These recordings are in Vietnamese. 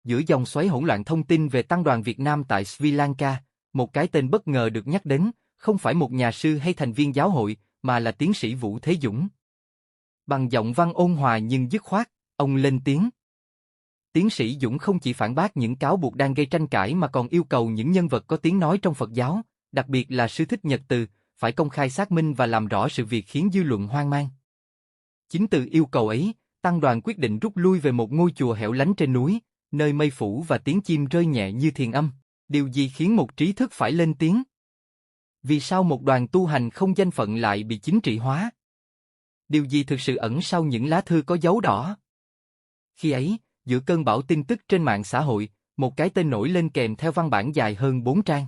Giữa dòng xoáy hỗn loạn thông tin về Tăng đoàn Việt Nam tại Sri Lanka, một cái tên bất ngờ được nhắc đến, không phải một nhà sư hay thành viên giáo hội, mà là tiến sĩ Vũ Thế Dũng. Bằng giọng văn ôn hòa nhưng dứt khoát, ông lên tiếng. Tiến sĩ Dũng không chỉ phản bác những cáo buộc đang gây tranh cãi mà còn yêu cầu những nhân vật có tiếng nói trong Phật giáo, đặc biệt là sư Thích Nhật Từ, phải công khai xác minh và làm rõ sự việc khiến dư luận hoang mang. Chính từ yêu cầu ấy, Tăng đoàn quyết định rút lui về một ngôi chùa hẻo lánh trên núi, nơi mây phủ và tiếng chim rơi nhẹ như thiền âm. Điều gì khiến một trí thức phải lên tiếng? Vì sao một đoàn tu hành không danh phận lại bị chính trị hóa? Điều gì thực sự ẩn sau những lá thư có dấu đỏ? Khi ấy, giữa cơn bão tin tức trên mạng xã hội, một cái tên nổi lên kèm theo văn bản dài hơn 4 trang.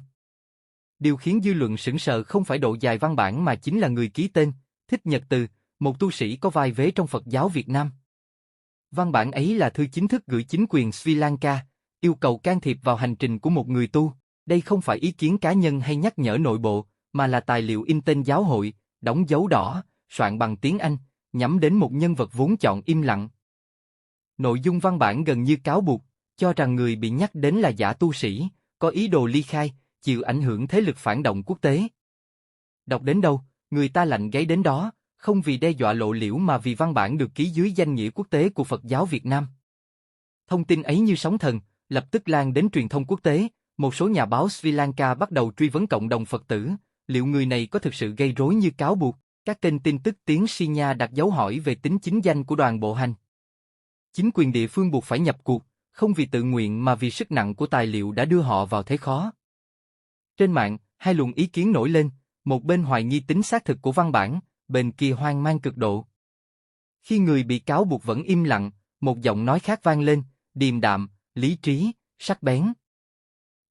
Điều khiến dư luận sững sờ không phải độ dài văn bản mà chính là người ký tên, Thích Nhật Từ, một tu sĩ có vai vế trong Phật giáo Việt Nam. Văn bản ấy là thư chính thức gửi chính quyền Sri Lanka, yêu cầu can thiệp vào hành trình của một người tu. Đây không phải ý kiến cá nhân hay nhắc nhở nội bộ, mà là tài liệu in tên giáo hội, đóng dấu đỏ, soạn bằng tiếng Anh, nhắm đến một nhân vật vốn chọn im lặng. Nội dung văn bản gần như cáo buộc, cho rằng người bị nhắc đến là giả tu sĩ, có ý đồ ly khai, chịu ảnh hưởng thế lực phản động quốc tế. Đọc đến đâu, người ta lạnh gáy đến đó, không vì đe dọa lộ liễu mà vì văn bản được ký dưới danh nghĩa quốc tế của Phật giáo Việt Nam. Thông tin ấy như sóng thần, lập tức lan đến truyền thông quốc tế, một số nhà báo Sri Lanka bắt đầu truy vấn cộng đồng Phật tử, liệu người này có thực sự gây rối như cáo buộc. Các kênh tin tức tiếng Sinya đặt dấu hỏi về tính chính danh của đoàn bộ hành. Chính quyền địa phương buộc phải nhập cuộc, không vì tự nguyện mà vì sức nặng của tài liệu đã đưa họ vào thế khó. Trên mạng, hai luồng ý kiến nổi lên, một bên hoài nghi tính xác thực của văn bản, bên kia hoang mang cực độ. Khi người bị cáo buộc vẫn im lặng, một giọng nói khác vang lên, điềm đạm, lý trí, sắc bén.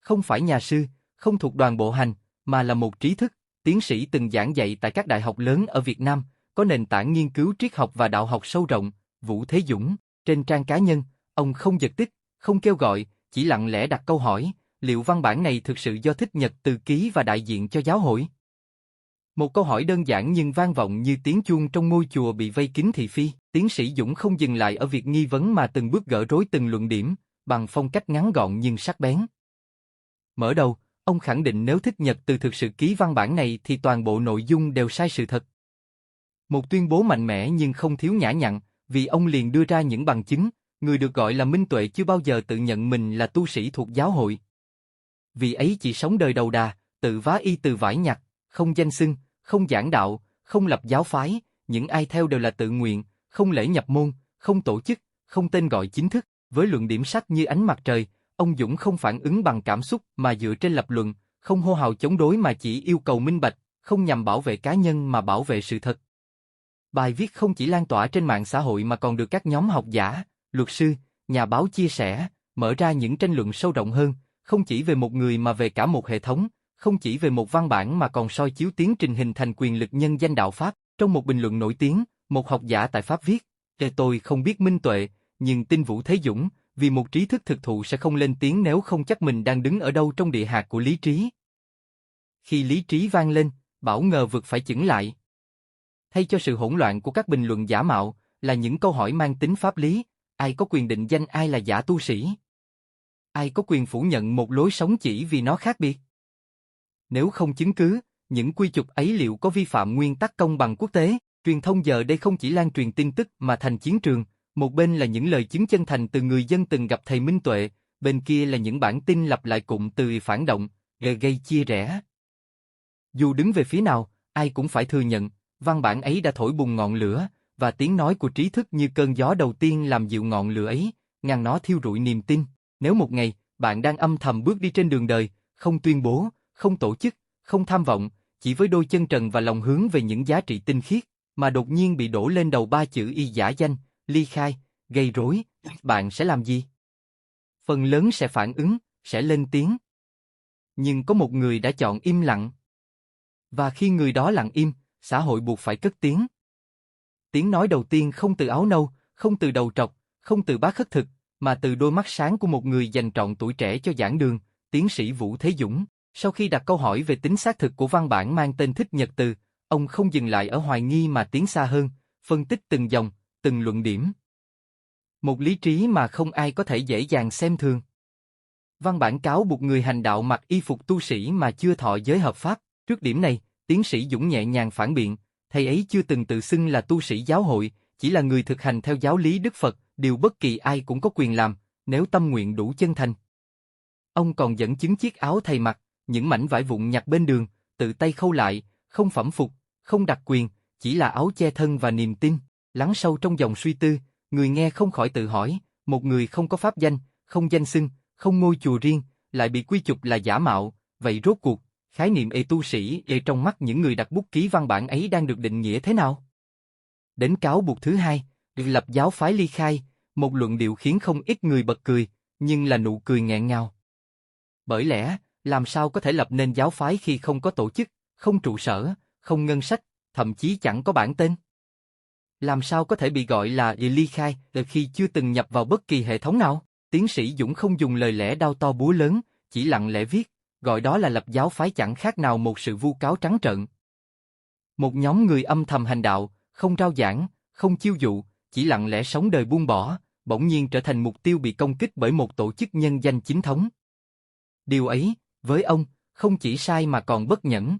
Không phải nhà sư, không thuộc đoàn bộ hành, mà là một trí thức, tiến sĩ từng giảng dạy tại các đại học lớn ở Việt Nam, có nền tảng nghiên cứu triết học và đạo học sâu rộng, Vũ Thế Dũng. Trên trang cá nhân, ông không giật tít, không kêu gọi, chỉ lặng lẽ đặt câu hỏi, liệu văn bản này thực sự do Thích Nhật Từ ký và đại diện cho giáo hội? Một câu hỏi đơn giản nhưng vang vọng như tiếng chuông trong ngôi chùa bị vây kín thị phi. Tiến sĩ Dũng không dừng lại ở việc nghi vấn mà từng bước gỡ rối từng luận điểm, bằng phong cách ngắn gọn nhưng sắc bén. Mở đầu, ông khẳng định nếu Thích Nhật Từ thực sự ký văn bản này thì toàn bộ nội dung đều sai sự thật. Một tuyên bố mạnh mẽ nhưng không thiếu nhã nhặn, vì ông liền đưa ra những bằng chứng, người được gọi là Minh Tuệ chưa bao giờ tự nhận mình là tu sĩ thuộc giáo hội. Vì ấy chỉ sống đời đầu đà, tự vá y từ vải nhặt, không danh xưng, không giảng đạo, không lập giáo phái, những ai theo đều là tự nguyện, không lễ nhập môn, không tổ chức, không tên gọi chính thức. Với luận điểm sắc như ánh mặt trời, ông Dũng không phản ứng bằng cảm xúc mà dựa trên lập luận, không hô hào chống đối mà chỉ yêu cầu minh bạch, không nhằm bảo vệ cá nhân mà bảo vệ sự thật. Bài viết không chỉ lan tỏa trên mạng xã hội mà còn được các nhóm học giả, luật sư, nhà báo chia sẻ, mở ra những tranh luận sâu rộng hơn, không chỉ về một người mà về cả một hệ thống, không chỉ về một văn bản mà còn soi chiếu tiến trình hình thành quyền lực nhân danh đạo Pháp. Trong một bình luận nổi tiếng, một học giả tại Pháp viết, tôi không biết Minh Tuệ, nhưng tin Vũ Thế Dũng, vì một trí thức thực thụ sẽ không lên tiếng nếu không chắc mình đang đứng ở đâu trong địa hạt của lý trí. Khi lý trí vang lên, bảo ngờ vực phải chững lại. Thay cho sự hỗn loạn của các bình luận giả mạo, là những câu hỏi mang tính pháp lý, ai có quyền định danh ai là giả tu sĩ? Ai có quyền phủ nhận một lối sống chỉ vì nó khác biệt? Nếu không chứng cứ, những quy chụp ấy liệu có vi phạm nguyên tắc công bằng quốc tế? Truyền thông giờ đây không chỉ lan truyền tin tức mà thành chiến trường, một bên là những lời chứng chân thành từ người dân từng gặp thầy Minh Tuệ, bên kia là những bản tin lặp lại cụm từ phản động, gây chia rẽ. Dù đứng về phía nào, ai cũng phải thừa nhận, văn bản ấy đã thổi bùng ngọn lửa, và tiếng nói của trí thức như cơn gió đầu tiên làm dịu ngọn lửa ấy, ngăn nó thiêu rụi niềm tin. Nếu một ngày, bạn đang âm thầm bước đi trên đường đời, không tuyên bố, không tổ chức, không tham vọng, chỉ với đôi chân trần và lòng hướng về những giá trị tinh khiết, mà đột nhiên bị đổ lên đầu ba chữ y giả danh, ly khai, gây rối, bạn sẽ làm gì? Phần lớn sẽ phản ứng, sẽ lên tiếng. Nhưng có một người đã chọn im lặng. Và khi người đó lặng im, xã hội buộc phải cất tiếng. Tiếng nói đầu tiên không từ áo nâu, không từ đầu trọc, không từ bá khất thực, mà từ đôi mắt sáng của một người dành trọn tuổi trẻ cho giảng đường, tiến sĩ Vũ Thế Dũng. Sau khi đặt câu hỏi về tính xác thực của văn bản mang tên Thích Nhật Từ, ông không dừng lại ở hoài nghi mà tiến xa hơn, phân tích từng dòng, từng luận điểm. Một lý trí mà không ai có thể dễ dàng xem thường. Văn bản cáo buộc người hành đạo mặc y phục tu sĩ mà chưa thọ giới hợp pháp. Trước điểm này, tiến sĩ Dũng nhẹ nhàng phản biện, thầy ấy chưa từng tự xưng là tu sĩ giáo hội, chỉ là người thực hành theo giáo lý Đức Phật, điều bất kỳ ai cũng có quyền làm, nếu tâm nguyện đủ chân thành. Ông còn dẫn chứng chiếc áo thầy mặc, những mảnh vải vụn nhặt bên đường, tự tay khâu lại, không phẩm phục, không đặc quyền, chỉ là áo che thân và niềm tin. Lắng sâu trong dòng suy tư, người nghe không khỏi tự hỏi, một người không có pháp danh, không danh xưng, không ngôi chùa riêng, lại bị quy chụp là giả mạo, vậy rốt cuộc, khái niệm tu sĩ trong mắt những người đặt bút ký văn bản ấy đang được định nghĩa thế nào? Đến cáo buộc thứ hai, lập giáo phái ly khai, một luận điệu khiến không ít người bật cười, nhưng là nụ cười nghẹn ngào. Bởi lẽ, làm sao có thể lập nên giáo phái khi không có tổ chức, không trụ sở, không ngân sách, thậm chí chẳng có bản tên? Làm sao có thể bị gọi là ly khai khi chưa từng nhập vào bất kỳ hệ thống nào? Tiến sĩ Dũng không dùng lời lẽ đao to búa lớn, chỉ lặng lẽ viết, gọi đó là lập giáo phái chẳng khác nào một sự vu cáo trắng trợn. Một nhóm người âm thầm hành đạo, không rao giảng, không chiêu dụ, chỉ lặng lẽ sống đời buông bỏ, bỗng nhiên trở thành mục tiêu bị công kích bởi một tổ chức nhân danh chính thống. Điều ấy, với ông, không chỉ sai mà còn bất nhẫn.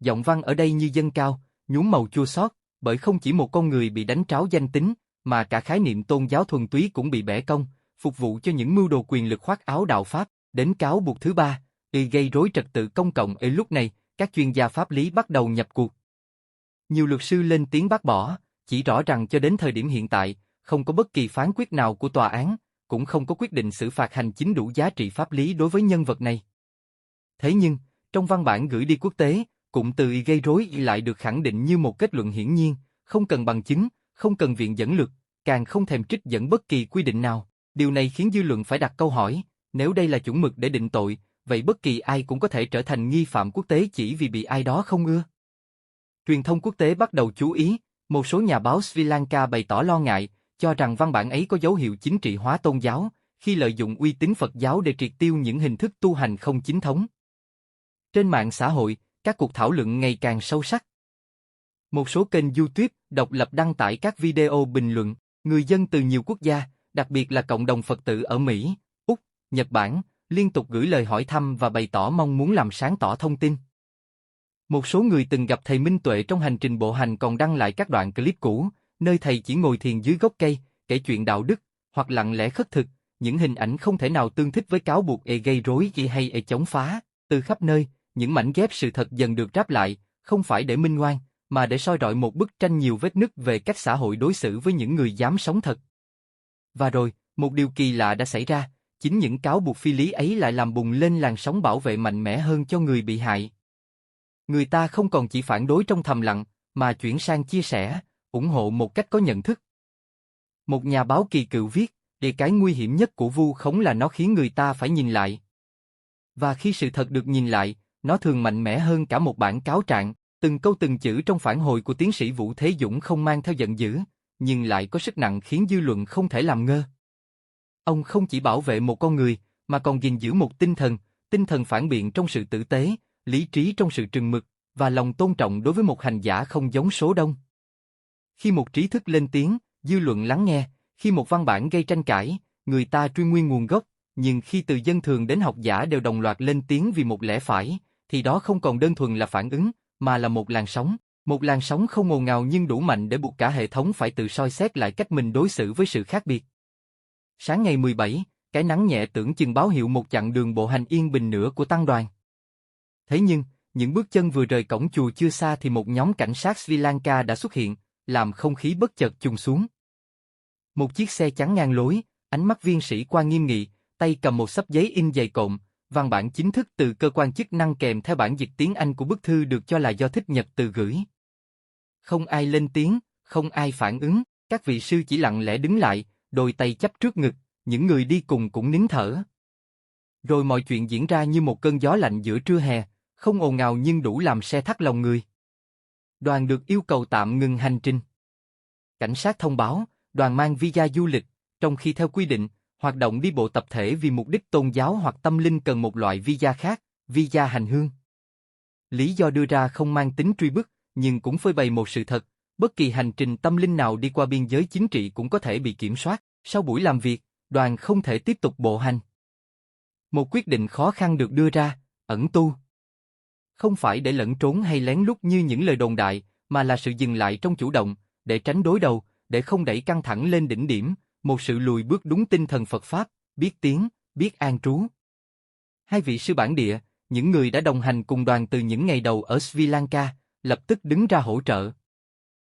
Giọng văn ở đây như dâng cao, nhuốm màu chua xót, bởi không chỉ một con người bị đánh tráo danh tính, mà cả khái niệm tôn giáo thuần túy cũng bị bẻ cong, phục vụ cho những mưu đồ quyền lực khoác áo đạo Pháp. Đến cáo buộc thứ ba, gây rối trật tự công cộng. Lúc này, các chuyên gia pháp lý bắt đầu nhập cuộc. Nhiều luật sư lên tiếng bác bỏ, chỉ rõ rằng cho đến thời điểm hiện tại, không có bất kỳ phán quyết nào của tòa án, cũng không có quyết định xử phạt hành chính đủ giá trị pháp lý đối với nhân vật này. Thế nhưng, trong văn bản gửi đi quốc tế, cụm từ gây rối lại được khẳng định như một kết luận hiển nhiên, không cần bằng chứng, không cần viện dẫn luật, càng không thèm trích dẫn bất kỳ quy định nào. Điều này khiến dư luận phải đặt câu hỏi, nếu đây là chuẩn mực để định tội, vậy bất kỳ ai cũng có thể trở thành nghi phạm quốc tế chỉ vì bị ai đó không ưa. Truyền thông quốc tế bắt đầu chú ý, một số nhà báo Sri Lanka bày tỏ lo ngại, cho rằng văn bản ấy có dấu hiệu chính trị hóa tôn giáo, khi lợi dụng uy tín Phật giáo để triệt tiêu những hình thức tu hành không chính thống. Trên mạng xã hội, các cuộc thảo luận ngày càng sâu sắc. Một số kênh YouTube độc lập đăng tải các video bình luận, người dân từ nhiều quốc gia, đặc biệt là cộng đồng Phật tử ở Mỹ, Úc, Nhật Bản, liên tục gửi lời hỏi thăm và bày tỏ mong muốn làm sáng tỏ thông tin. Một số người từng gặp thầy Minh Tuệ trong hành trình bộ hành còn đăng lại các đoạn clip cũ, nơi thầy chỉ ngồi thiền dưới gốc cây, kể chuyện đạo đức, hoặc lặng lẽ khất thực, những hình ảnh không thể nào tương thích với cáo buộc gây rối hay chống phá. Từ khắp nơi, những mảnh ghép sự thật dần được ráp lại, không phải để minh oan, mà để soi rọi một bức tranh nhiều vết nứt về cách xã hội đối xử với những người dám sống thật. Và rồi, một điều kỳ lạ đã xảy ra, chính những cáo buộc phi lý ấy lại làm bùng lên làn sóng bảo vệ mạnh mẽ hơn cho người bị hại. Người ta không còn chỉ phản đối trong thầm lặng, mà chuyển sang chia sẻ, ủng hộ một cách có nhận thức. Một nhà báo kỳ cựu viết, cái nguy hiểm nhất của vu khống là nó khiến người ta phải nhìn lại. Và khi sự thật được nhìn lại, nó thường mạnh mẽ hơn cả một bản cáo trạng. Từng câu từng chữ trong phản hồi của tiến sĩ Vũ Thế Dũng không mang theo giận dữ, nhưng lại có sức nặng khiến dư luận không thể làm ngơ. Ông không chỉ bảo vệ một con người, mà còn gìn giữ một tinh thần phản biện trong sự tử tế, lý trí trong sự trừng mực, và lòng tôn trọng đối với một hành giả không giống số đông. Khi một trí thức lên tiếng, dư luận lắng nghe, khi một văn bản gây tranh cãi, người ta truy nguyên nguồn gốc, nhưng khi từ dân thường đến học giả đều đồng loạt lên tiếng vì một lẽ phải, thì đó không còn đơn thuần là phản ứng, mà là một làn sóng không ồn ào nhưng đủ mạnh để buộc cả hệ thống phải tự soi xét lại cách mình đối xử với sự khác biệt. Sáng ngày 17, cái nắng nhẹ tưởng chừng báo hiệu một chặng đường bộ hành yên bình nữa của tăng đoàn. Thế nhưng, những bước chân vừa rời cổng chùa chưa xa thì một nhóm cảnh sát Sri Lanka đã xuất hiện, làm không khí bất chợt trùng xuống. Một chiếc xe trắng ngang lối, ánh mắt viên sĩ quan nghiêm nghị, tay cầm một xấp giấy in dày cộm, văn bản chính thức từ cơ quan chức năng kèm theo bản dịch tiếng Anh của bức thư được cho là do Thích Nhật Từ gửi. Không ai lên tiếng, không ai phản ứng, các vị sư chỉ lặng lẽ đứng lại, đôi tay chắp trước ngực, những người đi cùng cũng nín thở. Rồi mọi chuyện diễn ra như một cơn gió lạnh giữa trưa hè, không ồn ào nhưng đủ làm se thắt lòng người. Đoàn được yêu cầu tạm ngừng hành trình. Cảnh sát thông báo, đoàn mang visa du lịch, trong khi theo quy định, hoạt động đi bộ tập thể vì mục đích tôn giáo hoặc tâm linh cần một loại visa khác, visa hành hương. Lý do đưa ra không mang tính truy bức, nhưng cũng phơi bày một sự thật, Bất kỳ hành trình tâm linh nào đi qua biên giới chính trị cũng có thể bị kiểm soát. Sau buổi làm việc, đoàn không thể tiếp tục bộ hành. Một quyết định khó khăn được đưa ra, ẩn tu. Không phải để lẫn trốn hay lén lút như những lời đồn đại, mà là sự dừng lại trong chủ động, để tránh đối đầu, để không đẩy căng thẳng lên đỉnh điểm, một sự lùi bước đúng tinh thần Phật Pháp, biết tiến, biết an trú. Hai vị sư bản địa, những người đã đồng hành cùng đoàn từ những ngày đầu ở Sri Lanka, lập tức đứng ra hỗ trợ.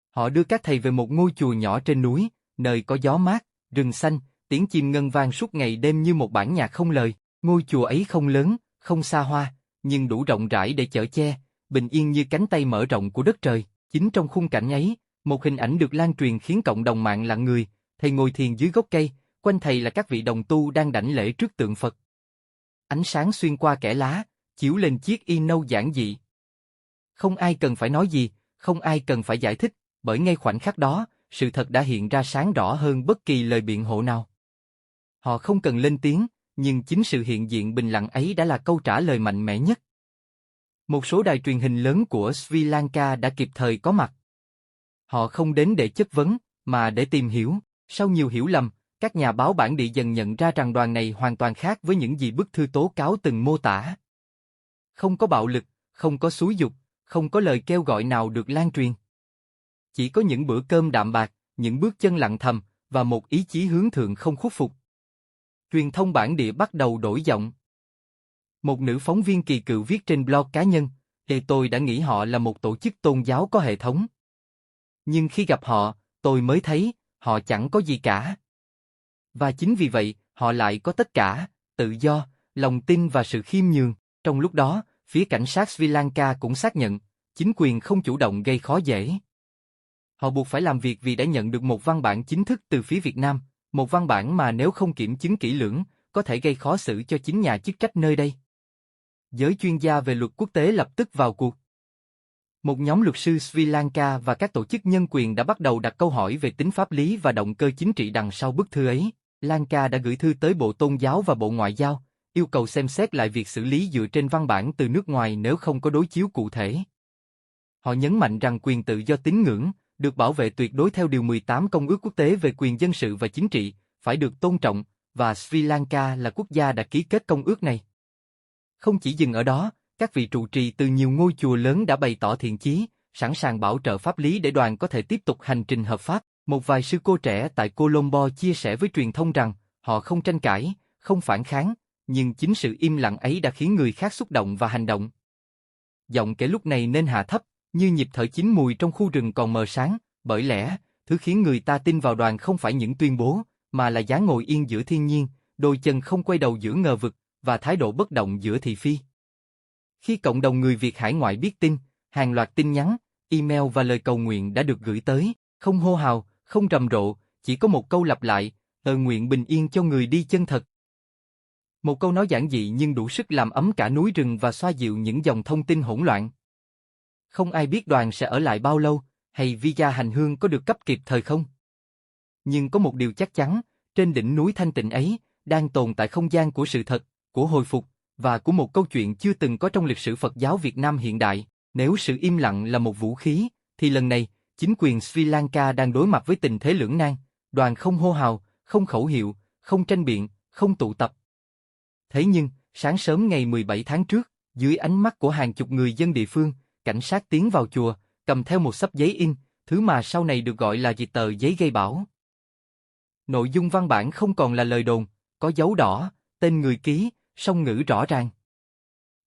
Họ đưa các thầy về một ngôi chùa nhỏ trên núi, nơi có gió mát, rừng xanh, tiếng chim ngân vang suốt ngày đêm như một bản nhạc không lời. Ngôi chùa ấy không lớn, không xa hoa, nhưng đủ rộng rãi để chở che, bình yên như cánh tay mở rộng của đất trời. Chính trong khung cảnh ấy, một hình ảnh được lan truyền khiến cộng đồng mạng lặng người. Thầy ngồi thiền dưới gốc cây, quanh thầy là các vị đồng tu đang đảnh lễ trước tượng Phật. Ánh sáng xuyên qua kẽ lá, chiếu lên chiếc y nâu giản dị. Không ai cần phải nói gì, không ai cần phải giải thích, bởi ngay khoảnh khắc đó, sự thật đã hiện ra sáng rõ hơn bất kỳ lời biện hộ nào. Họ không cần lên tiếng, nhưng chính sự hiện diện bình lặng ấy đã là câu trả lời mạnh mẽ nhất. Một số đài truyền hình lớn của Sri Lanka đã kịp thời có mặt. Họ không đến để chất vấn, mà để tìm hiểu. Sau nhiều hiểu lầm, các nhà báo bản địa dần nhận ra rằng đoàn này hoàn toàn khác với những gì bức thư tố cáo từng mô tả. Không có bạo lực, không có xúi giục, không có lời kêu gọi nào được lan truyền. Chỉ có những bữa cơm đạm bạc, những bước chân lặng thầm, và một ý chí hướng thượng không khuất phục. Truyền thông bản địa bắt đầu đổi giọng. Một nữ phóng viên kỳ cựu viết trên blog cá nhân, tôi đã nghĩ họ là một tổ chức tôn giáo có hệ thống. Nhưng khi gặp họ, tôi mới thấy, họ chẳng có gì cả. Và chính vì vậy, họ lại có tất cả, tự do, lòng tin và sự khiêm nhường. Trong lúc đó, phía cảnh sát Sri Lanka cũng xác nhận, chính quyền không chủ động gây khó dễ. Họ buộc phải làm việc vì đã nhận được một văn bản chính thức từ phía Việt Nam, một văn bản mà nếu không kiểm chứng kỹ lưỡng, có thể gây khó xử cho chính nhà chức trách nơi đây. Giới chuyên gia về luật quốc tế lập tức vào cuộc. Một nhóm luật sư Sri Lanka và các tổ chức nhân quyền đã bắt đầu đặt câu hỏi về tính pháp lý và động cơ chính trị đằng sau bức thư ấy. Lanka đã gửi thư tới Bộ Tôn giáo và Bộ Ngoại giao, yêu cầu xem xét lại việc xử lý dựa trên văn bản từ nước ngoài nếu không có đối chiếu cụ thể. Họ nhấn mạnh rằng quyền tự do tín ngưỡng, được bảo vệ tuyệt đối theo Điều 18 Công ước Quốc tế về quyền dân sự và chính trị, phải được tôn trọng, và Sri Lanka là quốc gia đã ký kết công ước này. Không chỉ dừng ở đó, các vị trụ trì từ nhiều ngôi chùa lớn đã bày tỏ thiện chí, sẵn sàng bảo trợ pháp lý để đoàn có thể tiếp tục hành trình hợp pháp. Một vài sư cô trẻ tại Colombo chia sẻ với truyền thông rằng, họ không tranh cãi, không phản kháng, nhưng chính sự im lặng ấy đã khiến người khác xúc động và hành động. Giọng kể lúc này nên hạ thấp, như nhịp thở chín mùi trong khu rừng còn mờ sáng, bởi lẽ, thứ khiến người ta tin vào đoàn không phải những tuyên bố, mà là dáng ngồi yên giữa thiên nhiên, đôi chân không quay đầu giữa ngờ vực, và thái độ bất động giữa thị phi. Khi cộng đồng người Việt hải ngoại biết tin, hàng loạt tin nhắn, email và lời cầu nguyện đã được gửi tới, không hô hào, không rầm rộ, chỉ có một câu lặp lại, nguyện bình yên cho người đi chân thật. Một câu nói giản dị nhưng đủ sức làm ấm cả núi rừng và xoa dịu những dòng thông tin hỗn loạn. Không ai biết đoàn sẽ ở lại bao lâu, hay visa hành hương có được cấp kịp thời không. Nhưng có một điều chắc chắn, trên đỉnh núi thanh tịnh ấy, đang tồn tại không gian của sự thật, của hồi phục, và của một câu chuyện chưa từng có trong lịch sử Phật giáo Việt Nam hiện đại. Nếu sự im lặng là một vũ khí, thì lần này, chính quyền Sri Lanka đang đối mặt với tình thế lưỡng nan, đoàn không hô hào, không khẩu hiệu, không tranh biện, không tụ tập. Thế nhưng, sáng sớm ngày 17 tháng trước, dưới ánh mắt của hàng chục người dân địa phương, cảnh sát tiến vào chùa, cầm theo một xấp giấy in, thứ mà sau này được gọi là tờ giấy gây bão. Nội dung văn bản không còn là lời đồn, có dấu đỏ, tên người ký, song ngữ rõ ràng.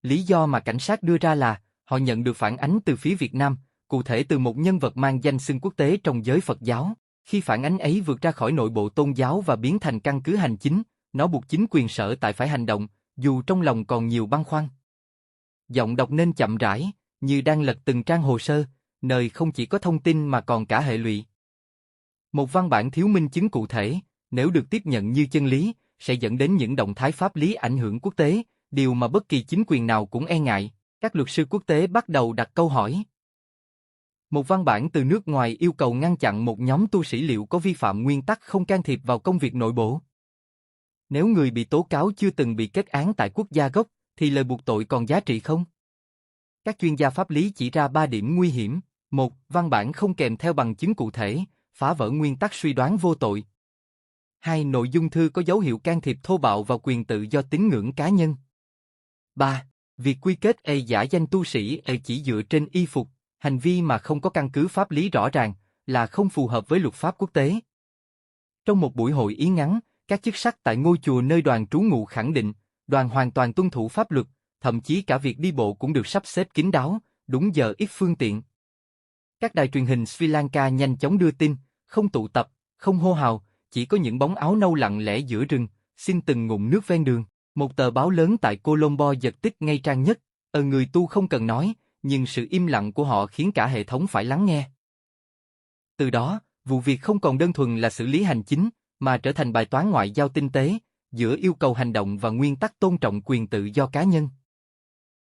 Lý do mà cảnh sát đưa ra là, họ nhận được phản ánh từ phía Việt Nam, cụ thể từ một nhân vật mang danh xưng quốc tế trong giới Phật giáo. Khi phản ánh ấy vượt ra khỏi nội bộ tôn giáo và biến thành căn cứ hành chính, nó buộc chính quyền sở tại phải hành động, dù trong lòng còn nhiều băn khoăn. Giọng đọc nên chậm rãi, như đang lật từng trang hồ sơ, nơi không chỉ có thông tin mà còn cả hệ lụy. Một văn bản thiếu minh chứng cụ thể, nếu được tiếp nhận như chân lý, sẽ dẫn đến những động thái pháp lý ảnh hưởng quốc tế, điều mà bất kỳ chính quyền nào cũng e ngại. Các luật sư quốc tế bắt đầu đặt câu hỏi. Một văn bản từ nước ngoài yêu cầu ngăn chặn một nhóm tu sĩ liệu có vi phạm nguyên tắc không can thiệp vào công việc nội bộ. Nếu người bị tố cáo chưa từng bị kết án tại quốc gia gốc, thì lời buộc tội còn giá trị không? Các chuyên gia pháp lý chỉ ra 3 điểm nguy hiểm. 1. Văn bản không kèm theo bằng chứng cụ thể, phá vỡ nguyên tắc suy đoán vô tội. 2. Nội dung thư có dấu hiệu can thiệp thô bạo vào quyền tự do tín ngưỡng cá nhân. 3. Việc quy kết giả danh tu sĩ chỉ dựa trên y phục, hành vi mà không có căn cứ pháp lý rõ ràng, là không phù hợp với luật pháp quốc tế. Trong một buổi hội ý ngắn, các chức sắc tại ngôi chùa nơi đoàn trú ngụ khẳng định, đoàn hoàn toàn tuân thủ pháp luật, thậm chí cả việc đi bộ cũng được sắp xếp kín đáo, đúng giờ ít phương tiện. Các đài truyền hình Sri Lanka nhanh chóng đưa tin, không tụ tập, không hô hào, chỉ có những bóng áo nâu lặng lẽ giữa rừng, xin từng ngụm nước ven đường. Một tờ báo lớn tại Colombo giật tít ngay trang nhất, người tu không cần nói, nhưng sự im lặng của họ khiến cả hệ thống phải lắng nghe. Từ đó, vụ việc không còn đơn thuần là xử lý hành chính, mà trở thành bài toán ngoại giao tinh tế, giữa yêu cầu hành động và nguyên tắc tôn trọng quyền tự do cá nhân.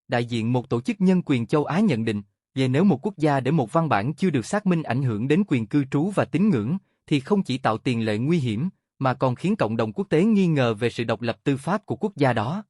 Đại diện một tổ chức nhân quyền châu Á nhận định, nếu một quốc gia để một văn bản chưa được xác minh ảnh hưởng đến quyền cư trú và tín ngưỡng, thì không chỉ tạo tiền lệ nguy hiểm, mà còn khiến cộng đồng quốc tế nghi ngờ về sự độc lập tư pháp của quốc gia đó.